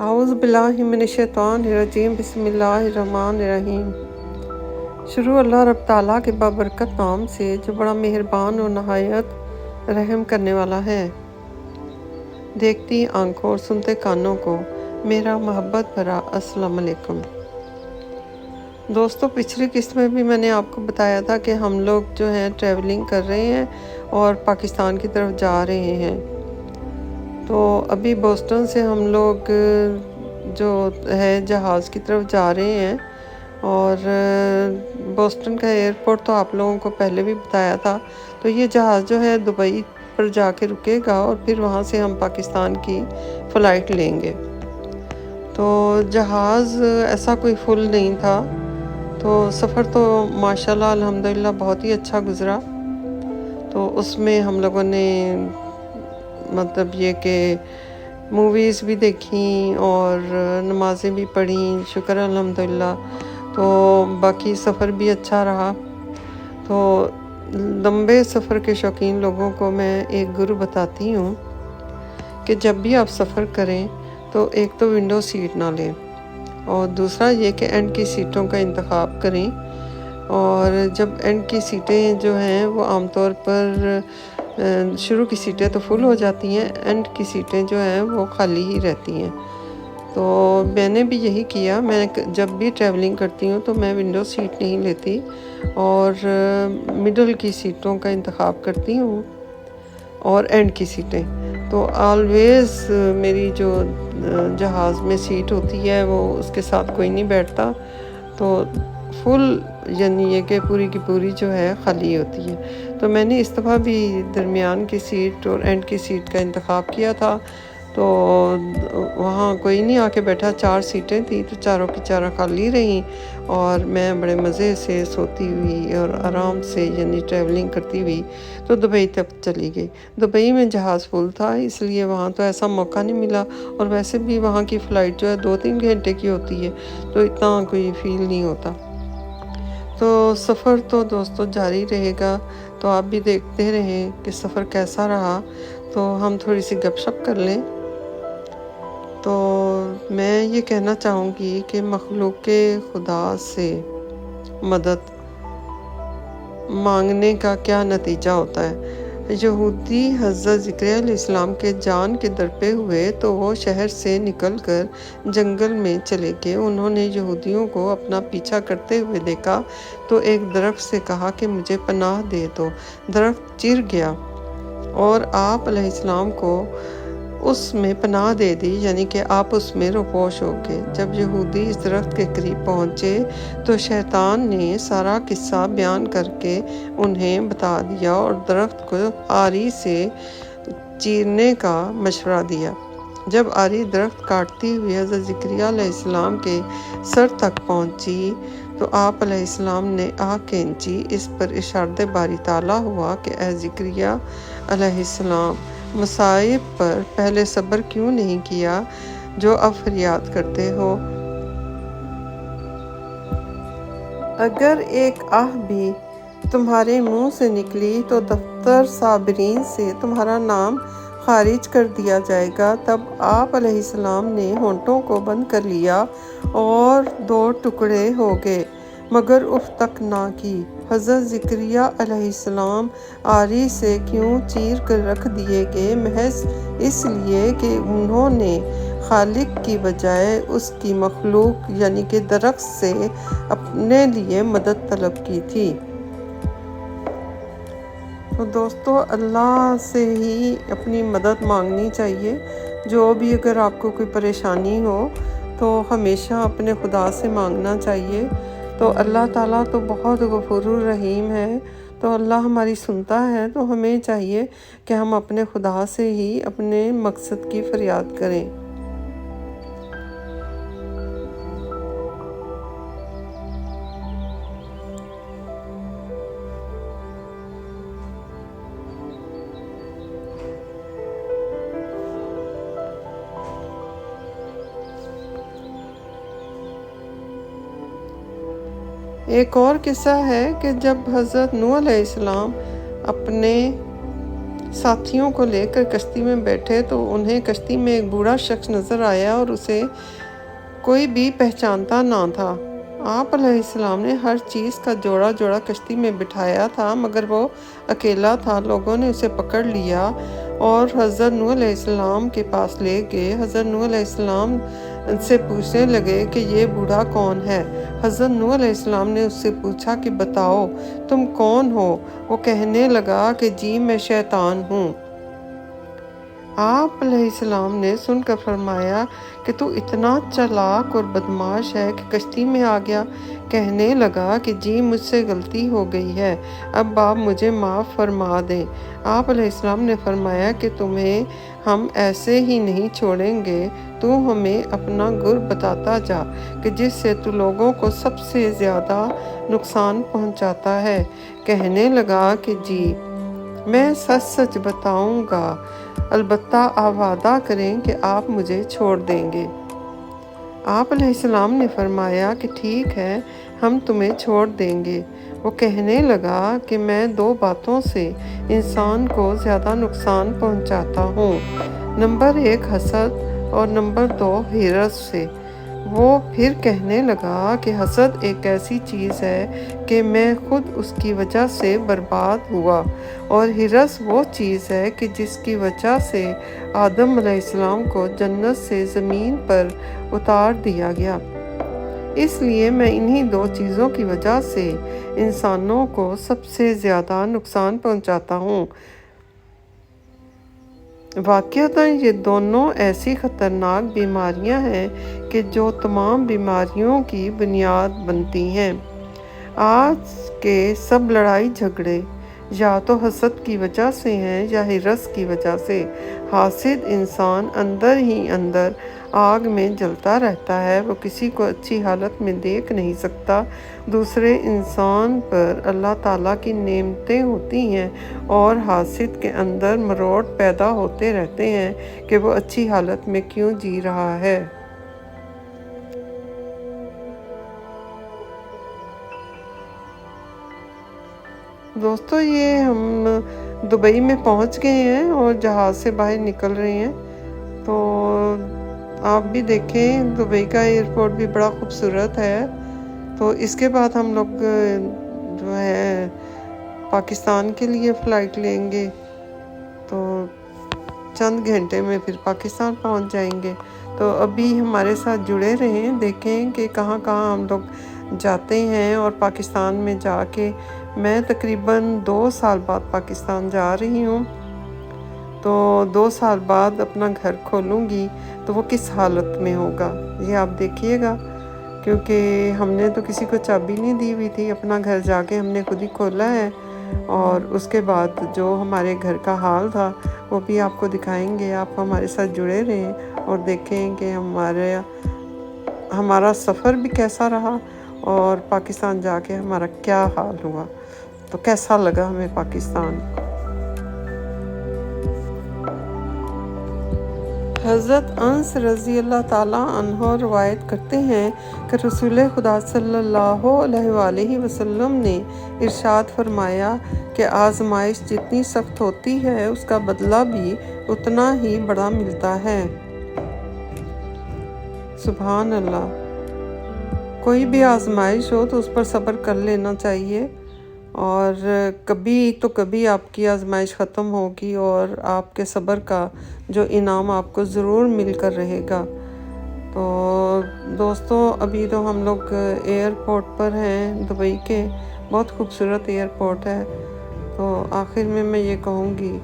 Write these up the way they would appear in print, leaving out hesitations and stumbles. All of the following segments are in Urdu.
اعوذ باللہ من الشیطان الرجیم بسم اللہ الرحمن الرحیم۔ شروع اللہ رب تعالیٰ کے بابرکت نام سے جو بڑا مہربان اور نہایت رحم کرنے والا ہے۔ دیکھتی آنکھوں اور سنتے کانوں کو میرا محبت بھرا السلام علیکم۔ دوستو، پچھلی قسط میں بھی میں نے آپ کو بتایا تھا کہ ہم لوگ جو ہیں ٹریولنگ کر رہے ہیں اور پاکستان کی طرف جا رہے ہیں۔ تو ابھی بوسٹن سے ہم لوگ جو ہے جہاز کی طرف جا رہے ہیں، اور بوسٹن کا ایئرپورٹ تو آپ لوگوں کو پہلے بھی بتایا تھا۔ تو یہ جہاز جو ہے دبئی پر جا کے رکے گا اور پھر وہاں سے ہم پاکستان کی فلائٹ لیں گے۔ تو جہاز ایسا کوئی فل نہیں تھا، تو سفر تو ماشاءاللہ الحمدللہ بہت ہی اچھا گزرا۔ تو اس میں ہم لوگوں نے مطلب یہ کہ موویز بھی دیکھیں اور نمازیں بھی پڑھیں، شکر الحمدللہ۔ تو باقی سفر بھی اچھا رہا۔ تو لمبے سفر کے شوقین لوگوں کو میں ایک گرو بتاتی ہوں کہ جب بھی آپ سفر کریں تو ایک تو ونڈو سیٹ نہ لیں، اور دوسرا یہ کہ اینڈ کی سیٹوں کا انتخاب کریں۔ اور جب اینڈ کی سیٹیں جو ہیں وہ عام طور پر شروع کی سیٹیں تو فل ہو جاتی ہیں، اینڈ کی سیٹیں جو ہیں وہ خالی ہی رہتی ہیں۔ تو میں نے بھی یہی کیا، میں جب بھی ٹریولنگ کرتی ہوں تو میں ونڈو سیٹ نہیں لیتی اور مڈل کی سیٹوں کا انتخاب کرتی ہوں اور اینڈ کی سیٹیں۔ تو آلویز میری جو جہاز میں سیٹ ہوتی ہے وہ اس کے ساتھ کوئی نہیں بیٹھتا، تو فل یعنی یہ کہ پوری کی پوری جو ہے خالی ہوتی ہے۔ تو میں نے اس دفعہ بھی درمیان کی سیٹ اور اینڈ کی سیٹ کا انتخاب کیا تھا، تو وہاں کوئی نہیں آ کے بیٹھا، 4 سیٹیں تھیں تو چاروں کی چاروں خالی رہیں، اور میں بڑے مزے سے سوتی ہوئی اور آرام سے یعنی ٹریولنگ کرتی ہوئی تو دبئی تک چلی گئی۔ دبئی میں جہاز فل تھا، اس لیے وہاں تو ایسا موقع نہیں ملا، اور ویسے بھی وہاں کی فلائٹ جو ہے 2-3 گھنٹے کی ہوتی ہے، تو اتنا کوئی فیل نہیں ہوتا۔ تو سفر تو دوستو جاری رہے گا، تو آپ بھی دیکھتے رہیں کہ سفر کیسا رہا۔ تو ہم تھوڑی سی گپ شپ کر لیں۔ تو میں یہ کہنا چاہوں گی کہ مخلوق خدا سے مدد مانگنے کا کیا نتیجہ ہوتا ہے۔ یہودی حضرت زکریا علیہ السلام کے جان کے درپے ہوئے تو وہ شہر سے نکل کر جنگل میں چلے گئے۔ انہوں نے یہودیوں کو اپنا پیچھا کرتے ہوئے دیکھا تو ایک درخت سے کہا کہ مجھے پناہ دے دو۔ درخت چیر گیا اور آپ علیہ السلام کو اس میں پناہ دے دی، یعنی کہ آپ اس میں روپوش ہو گئے۔ جب یہودی اس درخت کے قریب پہنچے تو شیطان نے سارا قصہ بیان کر کے انہیں بتا دیا اور درخت کو آری سے چیرنے کا مشورہ دیا۔ جب آری درخت کاٹتی ہوئی حضرت زکریا علیہ السلام کے سر تک پہنچی تو آپ علیہ السلام نے آہ کھینچی۔ اس پر ارشاد باری تعالیٰ ہوا کہ اے زکریا علیہ السلام، مصائب پر پہلے صبر کیوں نہیں کیا جو اب فریاد کرتے ہو؟ اگر ایک آہ بھی تمہارے منہ سے نکلی تو دفتر صابرین سے تمہارا نام خارج کر دیا جائے گا۔ تب آپ علیہ السلام نے ہونٹوں کو بند کر لیا اور 2 ٹکڑے ہو گئے، مگر اف تک نہ کی۔ حضرت زکریا علیہ السلام آری سے کیوں چیر کر رکھ دیے گئے؟ محض اس لیے کہ انہوں نے خالق کی بجائے اس کی مخلوق یعنی کہ درخت سے اپنے لیے مدد طلب کی تھی۔ تو دوستو، اللہ سے ہی اپنی مدد مانگنی چاہیے۔ جو بھی اگر آپ کو کوئی پریشانی ہو تو ہمیشہ اپنے خدا سے مانگنا چاہیے۔ تو اللہ تعالیٰ تو بہت غفور الرحیم ہے، تو اللہ ہماری سنتا ہے، تو ہمیں چاہیے کہ ہم اپنے خدا سے ہی اپنے مقصد کی فریاد کریں۔ ایک اور قصہ ہے کہ جب حضرت نوح علیہ السلام اپنے ساتھیوں کو لے کر کشتی میں بیٹھے تو انہیں کشتی میں ایک بوڑھا شخص نظر آیا اور اسے کوئی بھی پہچانتا نہ تھا۔ آپ علیہ السلام نے ہر چیز کا جوڑا جوڑا کشتی میں بٹھایا تھا مگر وہ اکیلا تھا۔ لوگوں نے اسے پکڑ لیا اور حضرت نوح علیہ السلام کے پاس لے گئے۔ حضرت نوح علیہ السلام سے پوچھنے لگے کہ یہ بوڑھا کون ہے۔ حضرت نوح علیہ السلام نے اس سے پوچھا کہ بتاؤ تم کون ہو؟ وہ کہنے لگا کہ جی میں شیطان ہوں۔ آپ علیہ السلام نے سن کر فرمایا کہ تو اتنا چالاک اور بدماش ہے کہ کشتی میں آ گیا۔ کہنے لگا کہ جی مجھ سے غلطی ہو گئی ہے، اب آپ مجھے معاف فرما دیں۔ آپ علیہ السلام نے فرمایا کہ تمہیں ہم ایسے ہی نہیں چھوڑیں گے، تو ہمیں اپنا گر بتاتا جا کہ جس سے تو لوگوں کو سب سے زیادہ نقصان پہنچاتا ہے۔ کہنے لگا کہ جی میں سچ سچ بتاؤں گا، البتہ آپ وعدہ کریں کہ آپ مجھے چھوڑ دیں گے۔ آپ علیہ السلام نے فرمایا کہ ٹھیک ہے، ہم تمہیں چھوڑ دیں گے۔ وہ کہنے لگا کہ میں 2 باتوں سے انسان کو زیادہ نقصان پہنچاتا ہوں، نمبر 1 حسد اور نمبر 2 حرص سے۔ وہ پھر کہنے لگا کہ حسد ایک ایسی چیز ہے کہ میں خود اس کی وجہ سے برباد ہوا، اور حرص وہ چیز ہے کہ جس کی وجہ سے آدم علیہ السلام کو جنت سے زمین پر اتار دیا گیا۔ اس لیے میں انہی 2 چیزوں کی وجہ سے انسانوں کو سب سے زیادہ نقصان پہنچاتا ہوں۔ واقعتاً یہ دونوں ایسی خطرناک بیماریاں ہیں کہ جو تمام بیماریوں کی بنیاد بنتی ہیں۔ آج کے سب لڑائی جھگڑے یا تو حسد کی وجہ سے ہیں یا حرص کی وجہ سے۔ حاسد انسان اندر ہی اندر آگ میں جلتا رہتا ہے، وہ کسی کو اچھی حالت میں دیکھ نہیں سکتا۔ دوسرے انسان پر اللہ تعالیٰ کی نعمتیں ہوتی ہیں اور حاسد کے اندر مروڑ پیدا ہوتے رہتے ہیں کہ وہ اچھی حالت میں کیوں جی رہا ہے۔ دوستو یہ ہم دبئی میں پہنچ گئے ہیں اور جہاز سے باہر نکل رہے ہیں، تو آپ بھی دیکھیں دبئی کا ایئرپورٹ بھی بڑا خوبصورت ہے۔ تو اس کے بعد ہم لوگ جو ہے پاکستان کے لیے فلائٹ لیں گے، تو چند گھنٹے میں پھر پاکستان پہنچ جائیں گے۔ تو ابھی ہمارے ساتھ جڑے رہیں، دیکھیں کہ کہاں کہاں ہم لوگ جاتے ہیں، اور پاکستان میں جا کے میں تقریباً 2 سال بعد پاکستان جا رہی ہوں۔ تو 2 سال بعد اپنا گھر کھولوں گی تو وہ کس حالت میں ہوگا یہ آپ دیکھیے گا، کیونکہ ہم نے تو کسی کو چابی نہیں دی ہوئی تھی، اپنا گھر جا کے ہم نے خود ہی کھولا ہے، اور اس کے بعد جو ہمارے گھر کا حال تھا وہ بھی آپ کو دکھائیں گے۔ آپ ہمارے ساتھ جڑے رہیں اور دیکھیں کہ ہمارا سفر بھی کیسا رہا اور پاکستان جا کے ہمارا کیا حال ہوا، تو کیسا لگا ہمیں پاکستان۔ حضرت انس رضی اللہ تعالیٰ عنہ روایت کرتے ہیں کہ رسول خدا صلی اللہ علیہ وآلہ وسلم نے ارشاد فرمایا کہ آزمائش جتنی سخت ہوتی ہے اس کا بدلہ بھی اتنا ہی بڑا ملتا ہے۔ سبحان اللہ۔ کوئی بھی آزمائش ہو تو اس پر صبر کر لینا چاہیے، اور کبھی تو کبھی آپ کی آزمائش ختم ہوگی اور آپ کے صبر کا جو انعام آپ کو ضرور مل کر رہے گا۔ تو دوستو ابھی تو ہم لوگ ایئرپورٹ پر ہیں دبئی کے، بہت خوبصورت ایئرپورٹ ہے۔ تو آخر میں یہ کہوں گی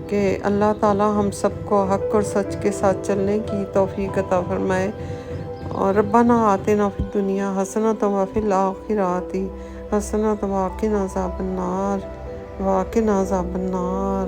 کہ اللہ تعالیٰ ہم سب کو حق اور سچ کے ساتھ چلنے کی توفیق عطا فرمائے، اور ربنا آتنا فی الدنیا حسنۃ وفی الآخرۃ حسنۃ وقنا عذاب النار۔